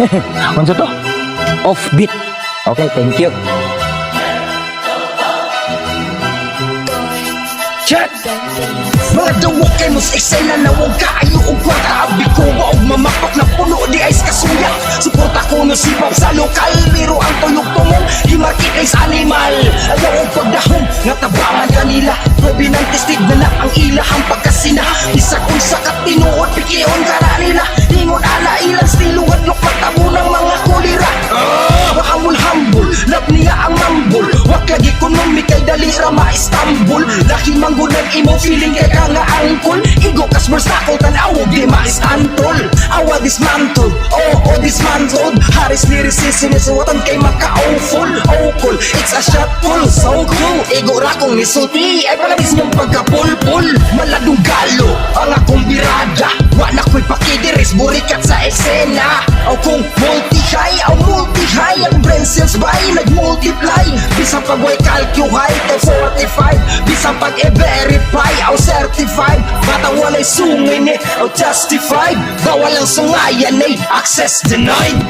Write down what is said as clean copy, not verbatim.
Unsa to? Offbeat. Okay, thank you. Check! Mga dawa kay mos eksena na huwag kaayo o kwarta. Abi ko wa og mamapak na puno di ay kasuya. Suporta ko no sipap sa lokal, pero ang tuyok tumong himarkit ay sa animal. Ayaw og pagdahom nga tabangan kanila. Probe ng testig na ang ilahang pagkasina. Bisag unsa ka tinuod pikion ka na nila. Ingon ala ilang stilo at lukmat tabo ng mga kulira. Mahamul-hambul, lab niya ang mambul. Wag lagi ekonomi kay dalira ma-Istanbul. Laki manggunang imo feeling kay ka nga angkol. Igo kas versatile tanawog di ma-istantol. Awa dismantled, oo dismantled. Haris lyricist sinisuwatan kay maka-awful. Awful, it's a shot full, so cool. Igo ra kong nisulti, ay palabis mong pagkapulpul. Maladong galo, ang akong birada. Wa na ko'y pakidiris, burikat sa eksena. O kung multi-high, o multi-high. Ang brain cells ba ay nag-multiply. Bisang pag-way calcu high to 45. Bisang pag-e-verify, o certified. Bata walay sungin o justified. Bawal ang sungayan access denied.